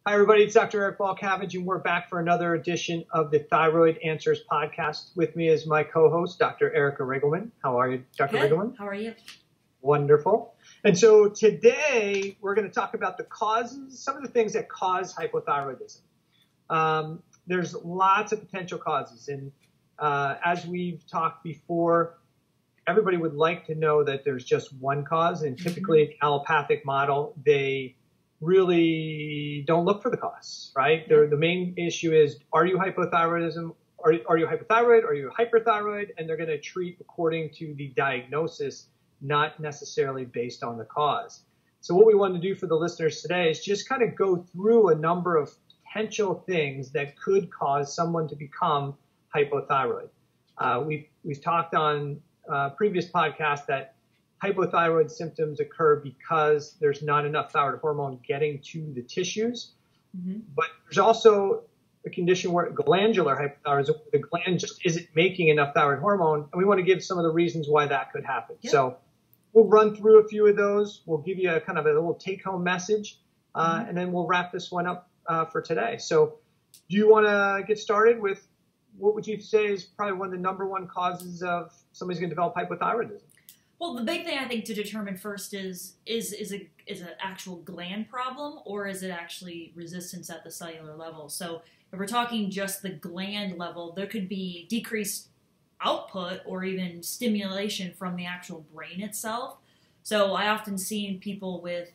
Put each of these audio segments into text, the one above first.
Hi, everybody. It's Dr. Eric Balcavage, and we're back for another edition of the Thyroid Answers podcast. With me is my co-host, Dr. Erica Riggleman. How are you, Dr. Good. Riggleman? How are you? Wonderful. And so today we're going to talk about the causes, some of the things that cause hypothyroidism. There's lots of potential causes, and as we've talked before, everybody would like to know that there's just one cause, and typically in the allopathic model, they really don't look for the cause, right? The main issue is, are you hypothyroidism? Are you hypothyroid? Are you hyperthyroid? And they're going to treat according to the diagnosis, not necessarily based on the cause. So what we want to do for the listeners today is just kind of go through a number of potential things that could cause someone to become hypothyroid. We've talked on previous podcasts that hypothyroid symptoms occur because there's not enough thyroid hormone getting to the tissues. But there's also a condition where glandular hypothyroidism, the gland just isn't making enough thyroid hormone, and we want to give some of the reasons why that could happen. Yep. So we'll run through a few of those. We'll give you a kind of a little take-home message, and then we'll wrap this one up for today. So do you want to get started with what would you say is probably one of the number one causes of somebody's going to develop hypothyroidism? Well, the big thing I think to determine first is an actual gland problem, or is it actually resistance at the cellular level? So if we're talking just the gland level, there could be decreased output or even stimulation from the actual brain itself. So I often see people with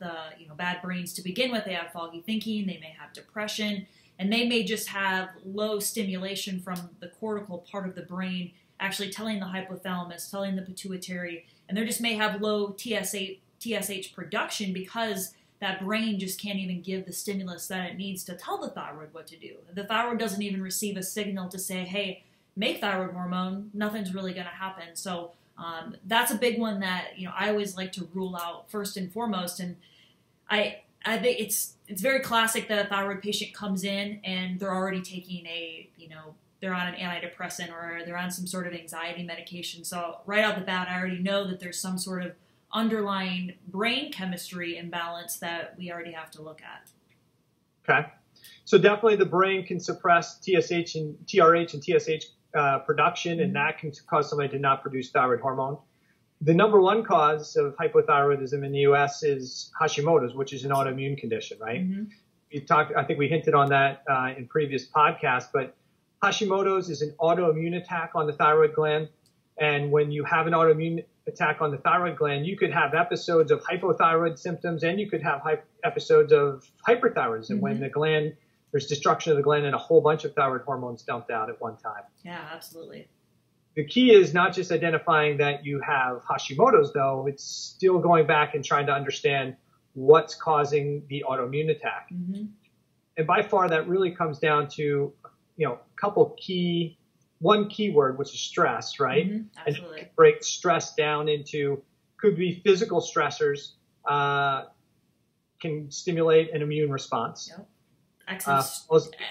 bad brains to begin with. They have foggy thinking, they may have depression, and they may just have low stimulation from the cortical part of the brain, actually telling the hypothalamus, telling the pituitary, and they just may have low TSH production because that brain just can't even give the stimulus that it needs to tell the thyroid what to do. The thyroid doesn't even receive a signal to say, hey, make thyroid hormone. Nothing's really going to happen. So that's a big one that I always like to rule out first and foremost. And I think it's very classic that a thyroid patient comes in and they're already taking they're on an antidepressant or they're on some sort of anxiety medication. So right out the bat, I already know that there's some sort of underlying brain chemistry imbalance that we already have to look at. Okay. So definitely the brain can suppress TSH and TRH and TSH production, and that can cause somebody to not produce thyroid hormone. The number one cause of hypothyroidism in the U.S. is Hashimoto's, which is an autoimmune condition, right? I think we hinted on that in previous podcasts, but Hashimoto's is an autoimmune attack on the thyroid gland. And when you have an autoimmune attack on the thyroid gland, you could have episodes of hypothyroid symptoms and you could have episodes of hyperthyroidism when the gland, there's destruction of the gland and a whole bunch of thyroid hormones dumped out at one time. Yeah, absolutely. The key is not just identifying that you have Hashimoto's, though, it's still going back and trying to understand what's causing the autoimmune attack. And by far, that really comes down to one keyword, which is stress, right? Absolutely. And break stress down into, could be physical stressors, can stimulate an immune response.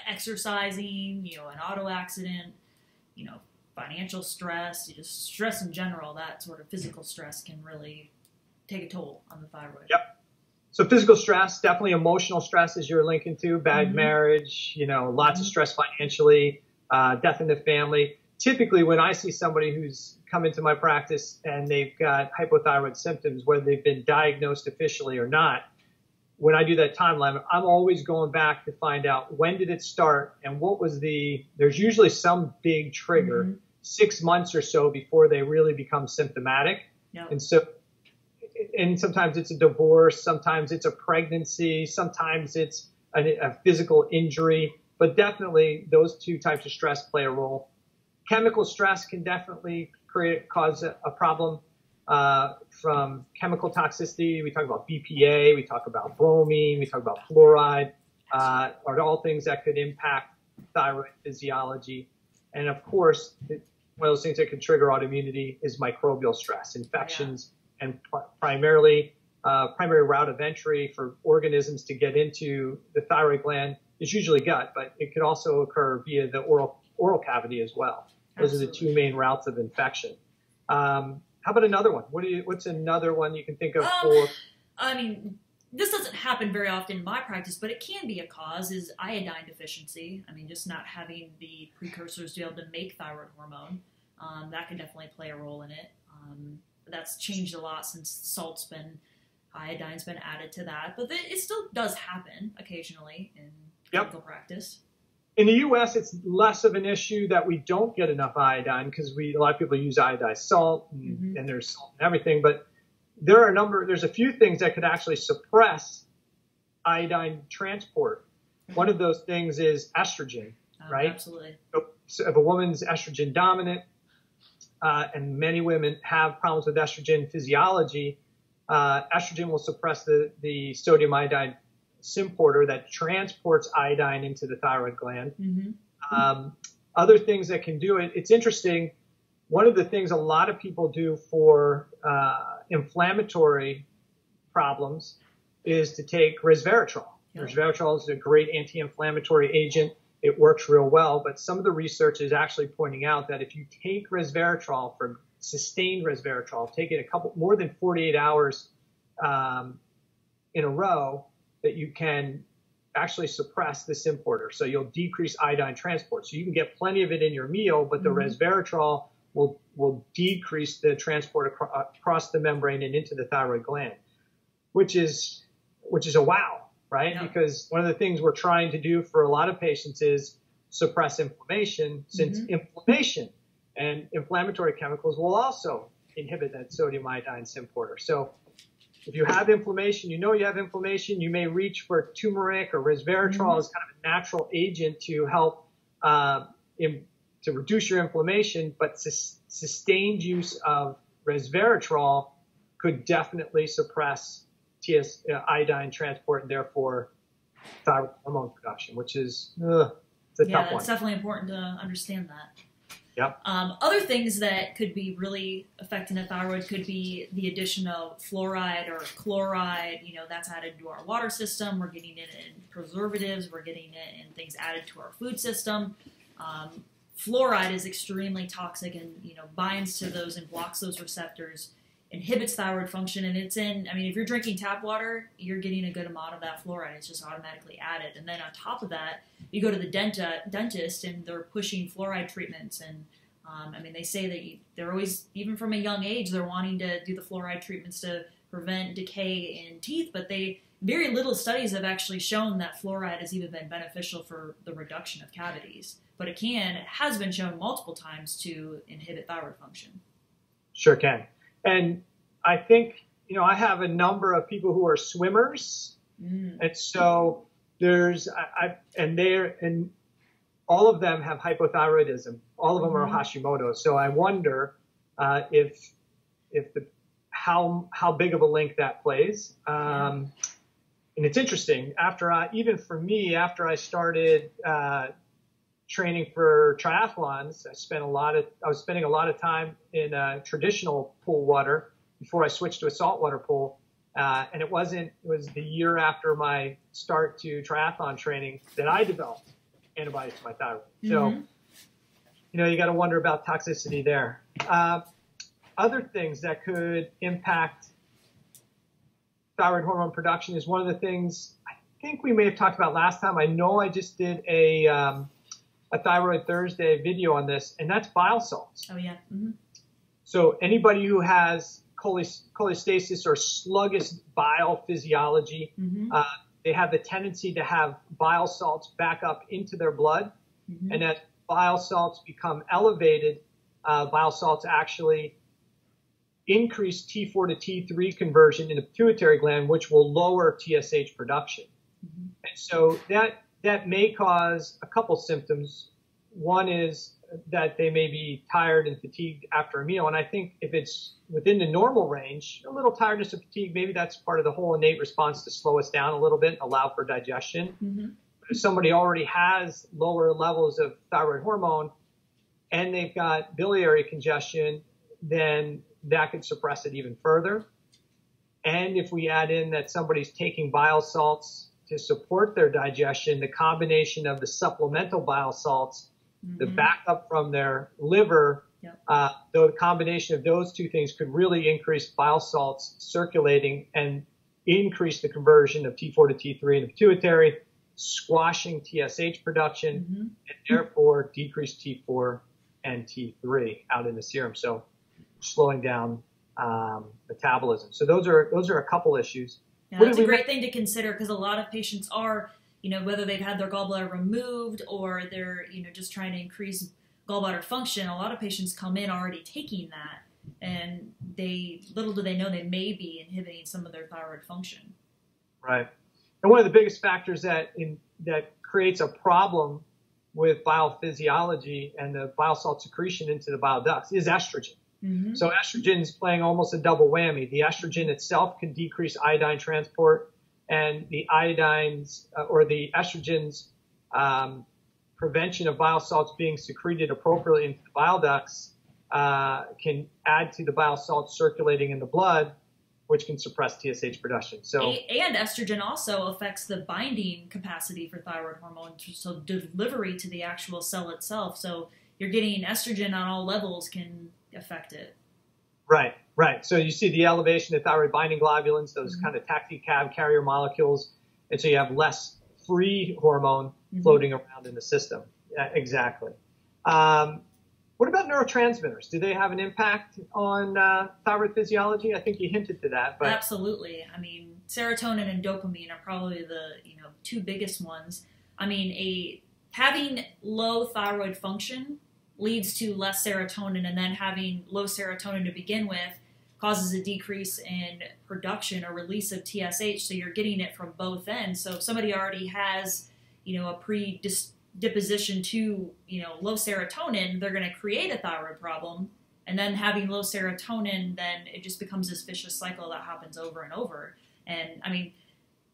Exercising, an auto accident, financial stress, just stress in general, that sort of physical stress can really take a toll on the thyroid. Yep. So physical stress, definitely emotional stress as you're linking to, bad marriage, lots of stress financially, death in the family. Typically, when I see somebody who's come into my practice and they've got hypothyroid symptoms, whether they've been diagnosed officially or not, when I do that timeline, I'm always going back to find out when did it start and what was there's usually some big trigger 6 months or so before they really become symptomatic. And sometimes it's a divorce, sometimes it's a pregnancy, sometimes it's a physical injury, but definitely those two types of stress play a role. Chemical stress can definitely cause a problem from chemical toxicity. We talk about BPA, we talk about bromine, we talk about fluoride, are all things that could impact thyroid physiology. And of course, one of those things that can trigger autoimmunity is microbial stress, infections, and primary route of entry for organisms to get into the thyroid gland is usually gut, but it could also occur via the oral cavity as well. Those are the two main routes of infection. How about another one? What's another one you can think of for? this doesn't happen very often in my practice, but it can be a cause, is iodine deficiency. I mean, just not having the precursors to be able to make thyroid hormone. That can definitely play a role in it. That's changed a lot since iodine's been added to that. But it still does happen occasionally in clinical practice. In the U.S., it's less of an issue that we don't get enough iodine because a lot of people use iodized salt and there's salt and everything. But there's a few things that could actually suppress iodine transport. One of those things is estrogen, right? Absolutely. So if a woman's estrogen dominant, and many women have problems with estrogen physiology, estrogen will suppress the sodium iodide symporter that transports iodine into the thyroid gland. Other things that can do it, it's interesting. One of the things a lot of people do for inflammatory problems is to take resveratrol. Resveratrol is a great anti-inflammatory agent. It works real well, but some of the research is actually pointing out that if you take resveratrol, for sustained resveratrol, take it more than 48 hours in a row, that you can actually suppress the symporter. So you'll decrease iodine transport. So you can get plenty of it in your meal, but the resveratrol will decrease the transport across the membrane and into the thyroid gland, which is a wow, right? Yeah. Because one of the things we're trying to do for a lot of patients is suppress inflammation, since inflammation and inflammatory chemicals will also inhibit that sodium iodine symporter. So if you have inflammation, you have inflammation, you may reach for turmeric or resveratrol as kind of a natural agent to help to reduce your inflammation, but sustained use of resveratrol could definitely suppress iodine transport and therefore thyroid hormone production, which is it's a tough one. Yeah, it's definitely important to understand that. Yep. Other things that could be really affecting the thyroid could be the addition of fluoride or chloride. That's added to our water system. We're getting it in preservatives. We're getting it in things added to our food system. Fluoride is extremely toxic and, binds to those and blocks those receptors, inhibits thyroid function. And if you're drinking tap water, you're getting a good amount of that fluoride. It's just automatically added. And then on top of that, you go to the dentist and they're pushing fluoride treatments. And they say that they're always, even from a young age, they're wanting to do the fluoride treatments to prevent decay in teeth. But very little studies have actually shown that fluoride has even been beneficial for the reduction of cavities. But it has been shown multiple times to inhibit thyroid function. Sure can. And I think, I have a number of people who are swimmers. And so and all of them have hypothyroidism. All of them are Hashimoto's. So I wonder how big of a link that plays. And it's interesting. After I started training for triathlons, I was spending a lot of time in traditional pool water before I switched to a saltwater pool. And it was the year after my start to triathlon training that I developed antibodies to my thyroid. So, you got to wonder about toxicity there. Other things that could impact thyroid hormone production is one of the things I think we may have talked about last time. I know I just did a Thyroid Thursday video on this, and that's bile salts. Oh, yeah. So anybody who has cholestasis or sluggish bile physiology, they have the tendency to have bile salts back up into their blood. And as bile salts become elevated, bile salts actually increase T4 to T3 conversion in the pituitary gland, which will lower TSH production. And so that may cause a couple symptoms. One is that they may be tired and fatigued after a meal. And I think if it's within the normal range, a little tiredness and fatigue, maybe that's part of the whole innate response to slow us down a little bit and allow for digestion. But if somebody already has lower levels of thyroid hormone and they've got biliary congestion, then that could suppress it even further. And if we add in that somebody's taking bile salts to support their digestion, the combination of the supplemental bile salts, the backup from their liver, the combination of those two things could really increase bile salts circulating. And increase the conversion of T4 to T3 in the pituitary, squashing TSH production, and therefore decrease T4 and T3 out in the serum. So slowing down metabolism. So those are a couple issues. Yeah, that's a great thing to consider, because a lot of patients are, whether they've had their gallbladder removed or they're, just trying to increase gallbladder function, a lot of patients come in already taking that, and little do they know they may be inhibiting some of their thyroid function. Right. And one of the biggest factors that creates a problem with bile physiology and the bile salt secretion into the bile ducts is estrogen. So estrogen is playing almost a double whammy. The estrogen itself can decrease iodine transport, and the iodines or the estrogen's prevention of bile salts being secreted appropriately into the bile ducts can add to the bile salts circulating in the blood, which can suppress TSH production. And estrogen also affects the binding capacity for thyroid hormone, so delivery to the actual cell itself. So you're getting estrogen on all levels can affect it. Right. So you see the elevation of thyroid binding globulins, those kind of taxicab carrier molecules, and so you have less free hormone floating around in the system. Yeah, exactly. What about neurotransmitters? Do they have an impact on thyroid physiology? I think you hinted to that. But absolutely. I mean, serotonin and dopamine are probably the two biggest ones. I mean, having low thyroid function leads to less serotonin, and then having low serotonin to begin with causes a decrease in production or release of TSH. So you're getting it from both ends. So if somebody already has, a predisposition to, low serotonin, they're going to create a thyroid problem. And then having low serotonin, then it just becomes this vicious cycle that happens over and over. And I mean,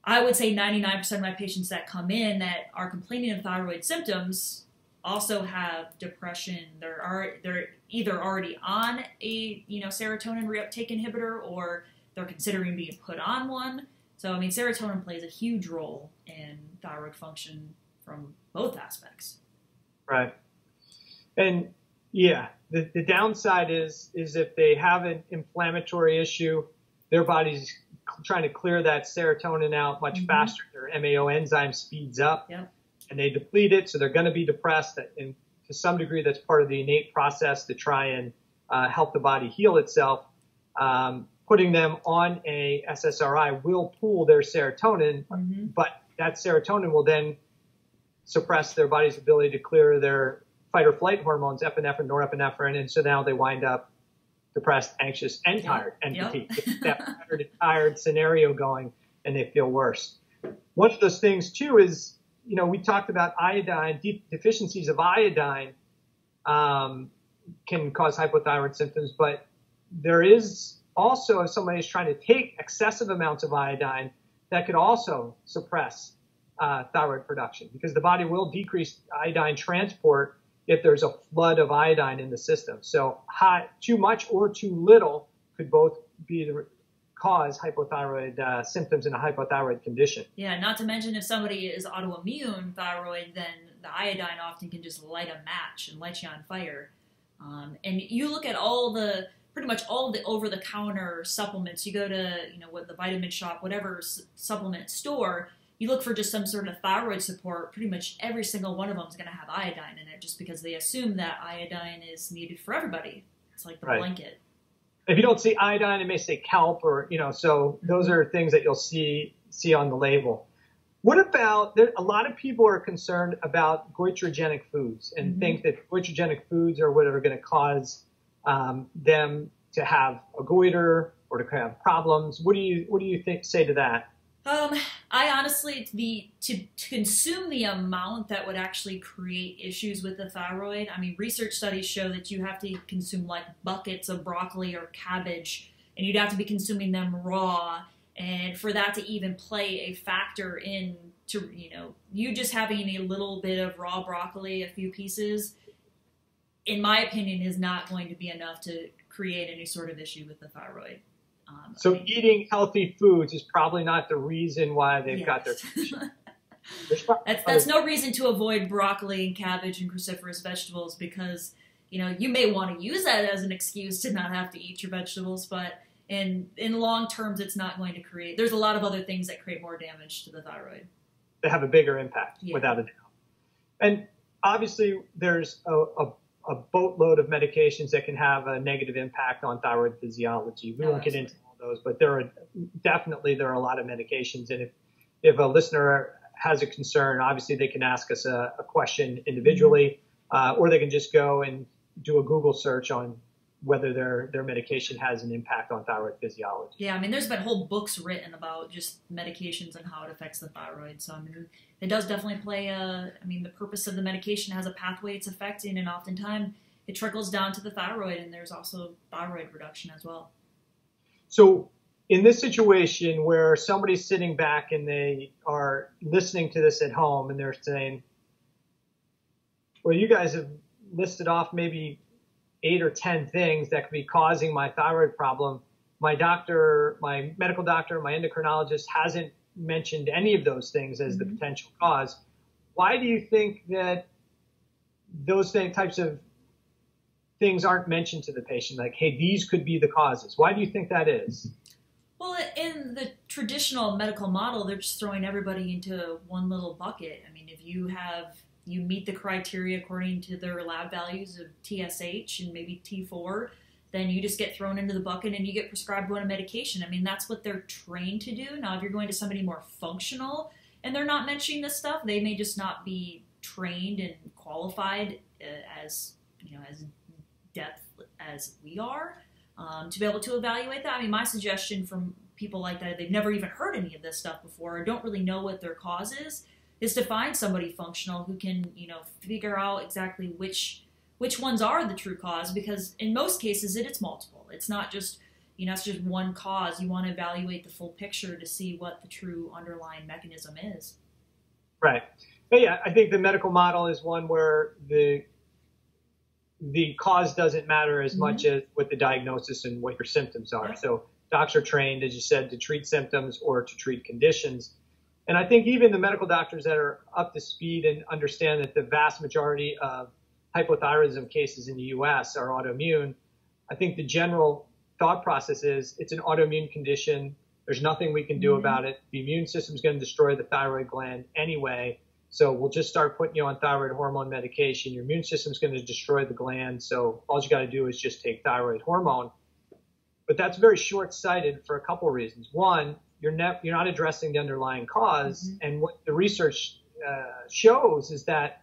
I would say 99% of my patients that come in that are complaining of thyroid symptoms also have depression. They're either already on a serotonin reuptake inhibitor, or they're considering being put on one. So I mean, serotonin plays a huge role in thyroid function from both aspects. Right. And yeah, the downside is if they have an inflammatory issue, their body's trying to clear that serotonin out much faster. Their MAO enzyme speeds up. Yep. And they deplete it, so they're going to be depressed. And to some degree, that's part of the innate process to try and help the body heal itself. Putting them on a SSRI will pool their serotonin, but that serotonin will then suppress their body's ability to clear their fight or flight hormones, epinephrine, norepinephrine, and so now they wind up depressed, anxious, and tired, and fatigued. Get that tired scenario going, and they feel worse. One of those things, too, is we talked about iodine, deficiencies of iodine can cause hypothyroid symptoms, but there is also, if somebody is trying to take excessive amounts of iodine, that could also suppress thyroid production, because the body will decrease iodine transport if there's a flood of iodine in the system. So too much or too little could both cause hypothyroid symptoms in a hypothyroid condition. Yeah, not to mention if somebody is autoimmune thyroid, then the iodine often can just light a match and light you on fire. And you look at pretty much all the over-the-counter supplements. You go to, what the vitamin shop, whatever supplement store, you look for just some sort of thyroid support. Pretty much every single one of them is going to have iodine in it, just because they assume that iodine is needed for everybody. It's like the blanket. If you don't see iodine, it may say kelp, or so those are things that you'll see on the label. What about, a lot of people are concerned about goitrogenic foods and think that goitrogenic foods are what are going to cause them to have a goiter or to have problems. What do you say to that? I honestly, to consume the amount that would actually create issues with the thyroid, I mean, research studies show that you have to consume like buckets of broccoli or cabbage, and you'd have to be consuming them raw, and for that to even play a factor in to, you just having a little bit of raw broccoli, a few pieces, in my opinion, is not going to be enough to create any sort of issue with the thyroid. So eating healthy foods is probably not the reason why they've got their condition. That's no reason to avoid broccoli and cabbage and cruciferous vegetables, because, you may want to use that as an excuse to not have to eat your vegetables, but And in long terms, it's not going to create, there's a lot of other things that create more damage to the thyroid. They have a bigger impact, Yeah. without a doubt. And obviously, there's a boatload of medications that can have a negative impact on thyroid physiology. We won't get into all those, but there are a lot of medications. And if a listener has a concern, obviously they can ask us a question individually, or they can just go and do a Google search on whether their medication has an impact on thyroid physiology. Yeah, I mean, there's been whole books written about just medications and how it affects the thyroid. So, I mean, it does definitely play the purpose of the medication has a pathway it's affecting, and oftentimes it trickles down to the thyroid, and there's also thyroid reduction as well. So in this situation where somebody's sitting back and they are listening to this at home and they're saying, well, you guys have listed off maybe 8 or 10 things that could be causing my thyroid problem. My doctor, my medical doctor, my endocrinologist hasn't mentioned any of those things as the potential cause. Why do you think that those types of things aren't mentioned to the patient? Like, hey, these could be the causes. Why do you think that is? Well, in the traditional medical model, they're just throwing everybody into one little bucket. I mean, if you meet the criteria according to their lab values of TSH and maybe T4, then you just get thrown into the bucket and you get prescribed one medication. I mean, that's what they're trained to do. Now, if you're going to somebody more functional and they're not mentioning this stuff, they may just not be trained and qualified as depth as we are to be able to evaluate that. I mean, my suggestion from people like that, they've never even heard any of this stuff before or don't really know what their cause is to find somebody functional who can, figure out exactly which ones are the true cause, because in most cases it's multiple. It's not just, it's just one cause. You want to evaluate the full picture to see what the true underlying mechanism is. Right. But yeah, I think the medical model is one where the cause doesn't matter as much as what the diagnosis and what your symptoms are. Yeah. So docs are trained, as you said, to treat symptoms or to treat conditions. And I think even the medical doctors that are up to speed and understand that the vast majority of hypothyroidism cases in the U.S. are autoimmune, I think the general thought process is it's an autoimmune condition. There's nothing we can do about it. The immune system is going to destroy the thyroid gland anyway. So we'll just start putting you on thyroid hormone medication. Your immune system is going to destroy the gland. So all you got to do is just take thyroid hormone. But that's very short-sighted for a couple of reasons. One, you're not addressing the underlying cause. And what the research shows is that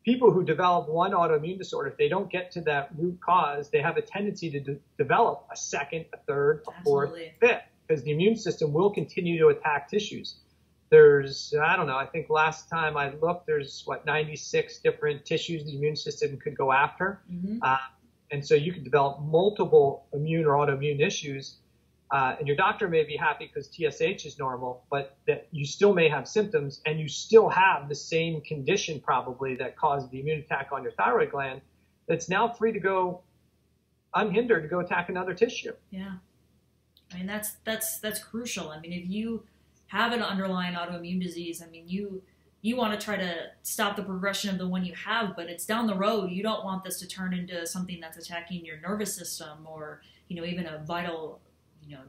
people who develop one autoimmune disorder, if they don't get to that root cause, they have a tendency to develop a second, a third, a fourth, a fifth, because the immune system will continue to attack tissues. There's, I think last time I looked, there's 96 different tissues the immune system could go after. And so you could develop multiple immune or autoimmune issues. And your doctor may be happy because TSH is normal, but that you still may have symptoms and you still have the same condition probably that caused the immune attack on your thyroid gland that's now free to go unhindered to go attack another tissue. Yeah. I mean, that's crucial. I mean, if you have an underlying autoimmune disease, I mean, you want to try to stop the progression of the one you have, but it's down the road. You don't want this to turn into something that's attacking your nervous system or, even a vital,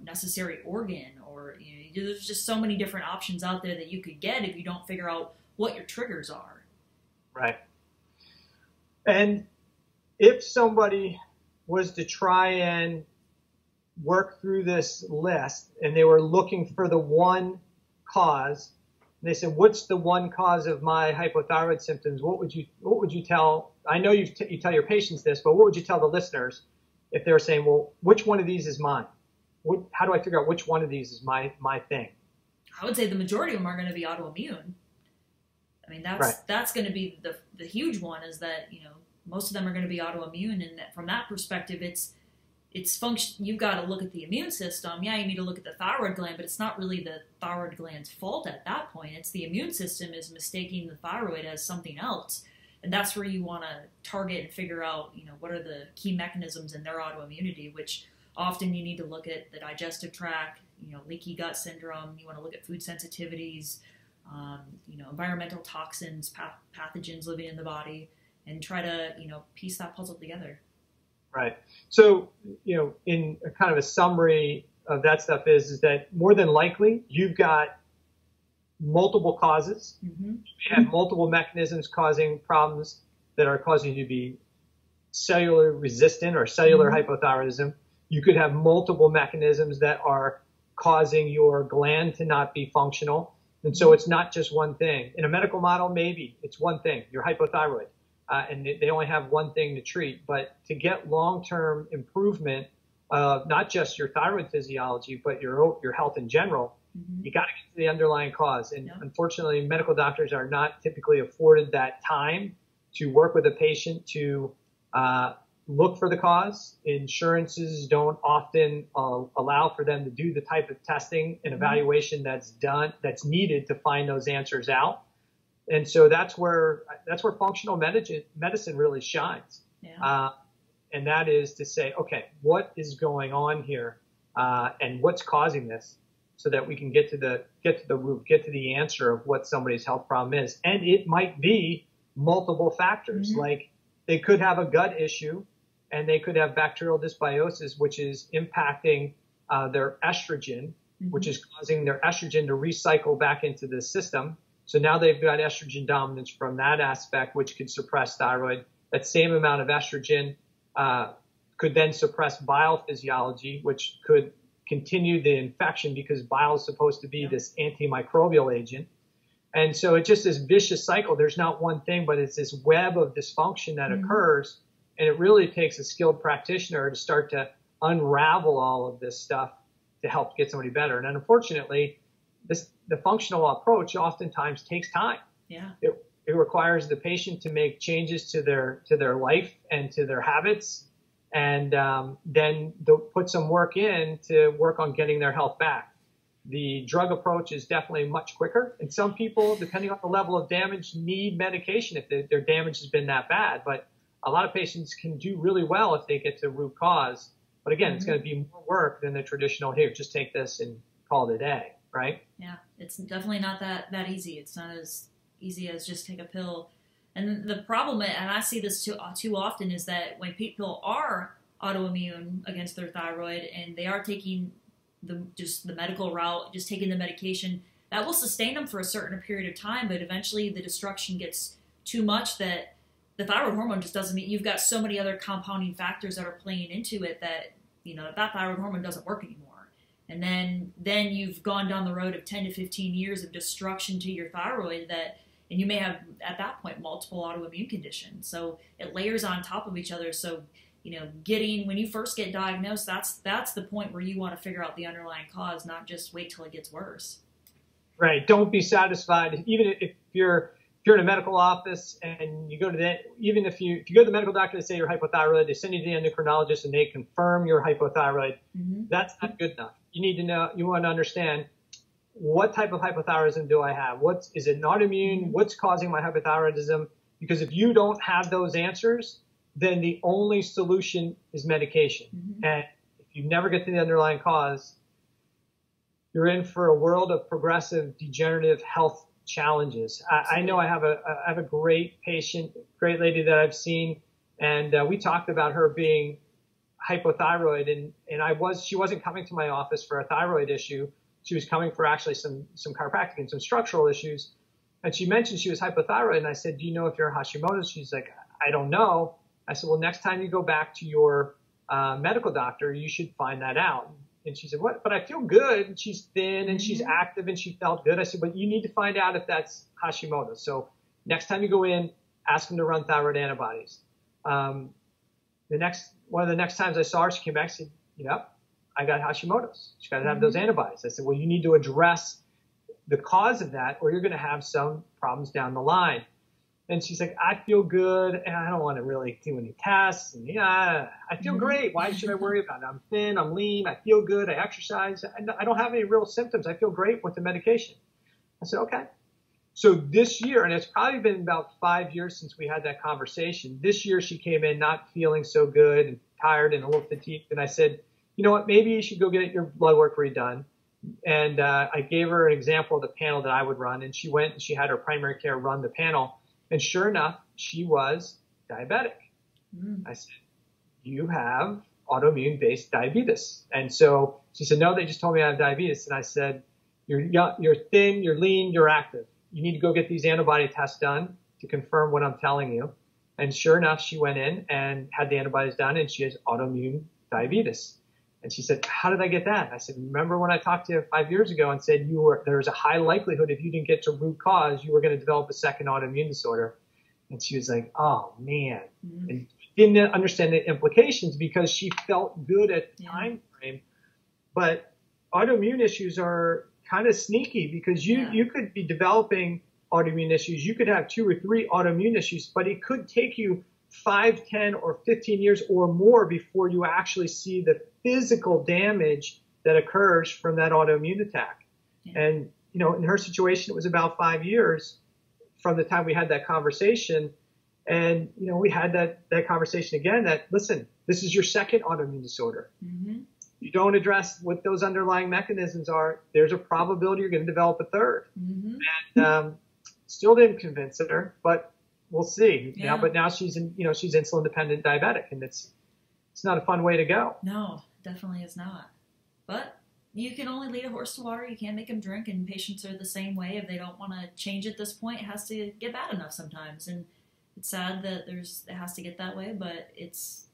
necessary organ, or, there's just so many different options out there that you could get if you don't figure out what your triggers are. Right. And if somebody was to try and work through this list and they were looking for the one cause, and they said, what's the one cause of my hypothyroid symptoms? What would you tell? I know you tell your patients this, but what would you tell the listeners if they're saying, well, which one of these is mine? How do I figure out which one of these is my thing? I would say the majority of them are going to be autoimmune. I mean, that's going to be the huge one, is that, most of them are going to be autoimmune. And from that perspective, it's function. You've got to look at the immune system. Yeah, you need to look at the thyroid gland, but it's not really the thyroid gland's fault at that point. It's the immune system is mistaking the thyroid as something else. And that's where you want to target and figure out, what are the key mechanisms in their autoimmunity, which often you need to look at the digestive tract, leaky gut syndrome. You want to look at food sensitivities, environmental toxins, pathogens living in the body, and try to, piece that puzzle together. Right. So, in a kind of a summary of that stuff is that more than likely you've got multiple causes. Mm-hmm. You have multiple mechanisms causing problems that are causing you to be cellular resistant or cellular hypothyroidism. You could have multiple mechanisms that are causing your gland to not be functional. And so it's not just one thing. In a medical model, maybe it's one thing, you're hypothyroid, and they only have one thing to treat. But to get long-term improvement of not just your thyroid physiology, but your health in general, you got to get to the underlying cause. And unfortunately, medical doctors are not typically afforded that time to work with a patient to look for the cause. Insurances don't often allow for them to do the type of testing and evaluation that's needed to find those answers out. And so that's where functional medicine really shines. Yeah. And that is to say, okay, what is going on here, and what's causing this, so that we can get to the root, get to the answer of what somebody's health problem is. And it might be multiple factors. Like they could have a gut issue, and they could have bacterial dysbiosis, which is impacting their estrogen, which is causing their estrogen to recycle back into the system. So now they've got estrogen dominance from that aspect, which could suppress thyroid. That same amount of estrogen could then suppress bile physiology, which could continue the infection, because bile is supposed to be this antimicrobial agent. And so it's just this vicious cycle. There's not one thing, but it's this web of dysfunction that occurs. And it really takes a skilled practitioner to start to unravel all of this stuff to help get somebody better. And unfortunately, the functional approach oftentimes takes time. Yeah. It requires the patient to make changes to their life and to their habits, and then they'll put some work in to work on getting their health back. The drug approach is definitely much quicker, and some people, depending on the level of damage, need medication if their damage has been that bad. But a lot of patients can do really well if they get to root cause. But again, it's going to be more work than the traditional, here, just take this and call it a day, right? Yeah, it's definitely not that easy. It's not as easy as just take a pill. And the problem, and I see this too often, is that when people are autoimmune against their thyroid and they are taking the medical route, just taking the medication, that will sustain them for a certain period of time, but eventually the destruction gets too much that the thyroid hormone just doesn't mean, you've got so many other compounding factors that are playing into it that, that thyroid hormone doesn't work anymore. And then you've gone down the road of 10 to 15 years of destruction to your thyroid and you may have, at that point, multiple autoimmune conditions. So it layers on top of each other. So, when you first get diagnosed, that's the point where you want to figure out the underlying cause, not just wait till it gets worse. Right. Don't be satisfied. Even if you're in a medical office and you go to even if you go to the medical doctor, they say you're hypothyroid, they send you to the endocrinologist and they confirm you're hypothyroid. That's not good enough. You need to know, you want to understand, what type of hypothyroidism do I have? Is it autoimmune? What's causing my hypothyroidism? Because if you don't have those answers, then the only solution is medication. And if you never get to the underlying cause, you're in for a world of progressive degenerative health challenges. I know I have a great patient, great lady that I've seen, and we talked about her being hypothyroid, and she wasn't coming to my office for a thyroid issue. She was coming for actually some chiropractic and some structural issues. And she mentioned she was hypothyroid, and I said, do you know if you're Hashimoto's? She's like, I don't know. I said, well, next time you go back to your medical doctor, you should find that out. And she said, what? But I feel good. And she's thin and she's active and she felt good. I said, but you need to find out if that's Hashimoto's. So next time you go in, ask them to run thyroid antibodies. One of the next times I saw her, she came back and said, yep, I got Hashimoto's. She's got to have those antibodies. I said, well, you need to address the cause of that or you're going to have some problems down the line. And she's like, I feel good, and I don't want to really do any tests. And I feel great. Why should I worry about it? I'm thin, I'm lean, I feel good, I exercise. I don't have any real symptoms. I feel great with the medication. I said, okay. So this year, and it's probably been about 5 years since we had that conversation. This year she came in not feeling so good and tired and a little fatigued. And I said, you know what, maybe you should go get your blood work redone. And I gave her an example of the panel that I would run. And she went and she had her primary care run the panel. And sure enough, she was diabetic. I said, you have autoimmune-based diabetes. And so she said, no, they just told me I have diabetes. And I said, you're thin, you're lean, you're active. You need to go get these antibody tests done to confirm what I'm telling you. And sure enough, she went in and had the antibodies done, and she has autoimmune diabetes. And she said, how did I get that? I said, remember when I talked to you 5 years ago and said there was a high likelihood if you didn't get to root cause, you were going to develop a second autoimmune disorder. And she was like, oh, man. Mm-hmm. And didn't understand the implications because she felt good at the time frame. But autoimmune issues are kind of sneaky because you could be developing autoimmune issues. You could have 2 or 3 autoimmune issues, but it could take you 5, 10, or 15 years or more before you actually see the physical damage that occurs from that autoimmune attack. Yeah. And, in her situation, it was about 5 years from the time we had that conversation. And, we had that conversation again that, listen, this is your second autoimmune disorder. Mm-hmm. You don't address what those underlying mechanisms are, there's a probability you're going to develop a third. Mm-hmm. And still didn't convince her, but we'll see. Yeah. But now she's she's insulin dependent diabetic, and it's not a fun way to go. No, definitely is not. But you can only lead a horse to water. You can't make him drink, and patients are the same way. If they don't want to change at this point, it has to get bad enough sometimes. And it's sad that it has to get that way, but it's,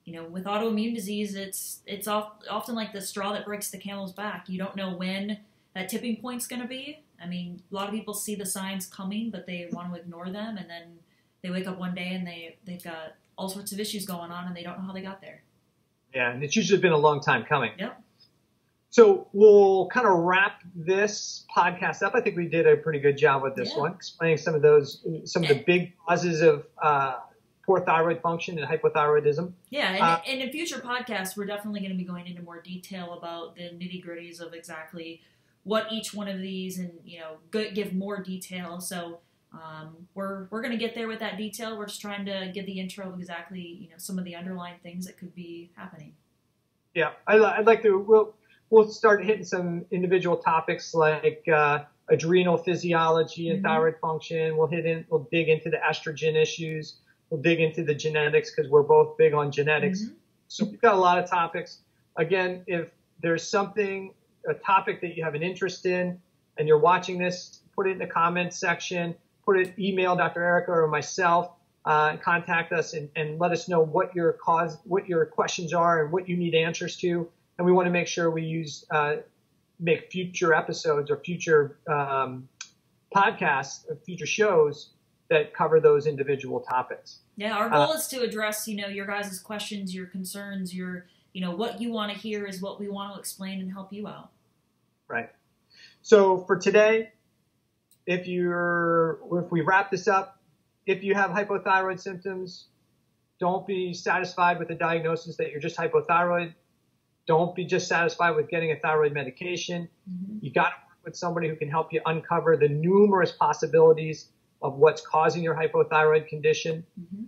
with autoimmune disease, it's often like the straw that breaks the camel's back. You don't know when that tipping point's going to be. I mean, a lot of people see the signs coming, but they want to ignore them, and then they wake up one day and they've got all sorts of issues going on, and they don't know how they got there. Yeah, and it's usually been a long time coming. Yep. So we'll kind of wrap this podcast up. I think we did a pretty good job with this one, explaining some of the big causes of poor thyroid function and hypothyroidism. Yeah, and in future podcasts, we're definitely going to be going into more detail about the nitty-gritties of exactly what each one of these, and give more detail. So we're going to get there with that detail. We're just trying to give the intro of exactly some of the underlying things that could be happening. Yeah, I'd like to. We'll start hitting some individual topics like adrenal physiology and thyroid function. We'll dig into the estrogen issues. We'll dig into the genetics because we're both big on genetics. Mm-hmm. So we've got a lot of topics. Again, if there's a topic that you have an interest in and you're watching this, put it in the comments section, email Dr. Erica or myself, contact us and let us know what your questions are and what you need answers to. And we want to make sure we make future episodes or future podcasts or future shows that cover those individual topics. Yeah, our goal is to address, your guys' questions, your concerns, what you want to hear is what we want to explain and help you out. Right. So for today, if we wrap this up, if you have hypothyroid symptoms, don't be satisfied with the diagnosis that you're just hypothyroid. Don't be just satisfied with getting a thyroid medication. Mm-hmm. You got to work with somebody who can help you uncover the numerous possibilities of what's causing your hypothyroid condition. Mm-hmm.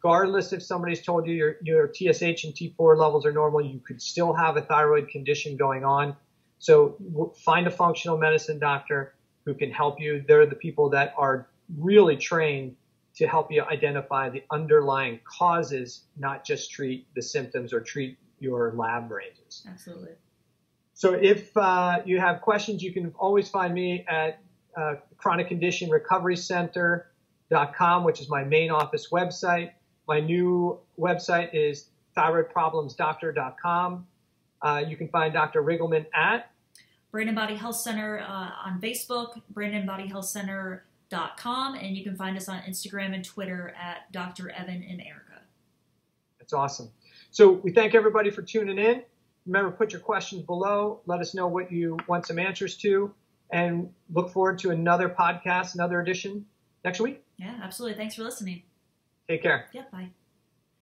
Regardless if somebody's told you your TSH and T4 levels are normal, you could still have a thyroid condition going on. So find a functional medicine doctor who can help you. They're the people that are really trained to help you identify the underlying causes, not just treat the symptoms or treat your lab ranges. Absolutely. So if you have questions, you can always find me at Chronic Condition Recovery Center.com, which is my main office website. My new website is thyroidproblemsdoctor.com. You can find Dr. Riggleman at Brain and Body Health Center on Facebook, brainandbodyhealthcenter.com, and you can find us on Instagram and Twitter at Dr. Evan and Erica. That's awesome. So we thank everybody for tuning in. Remember, put your questions below. Let us know what you want some answers to, and look forward to another podcast, another edition next week. Yeah, absolutely. Thanks for listening. Take care. Yeah, bye.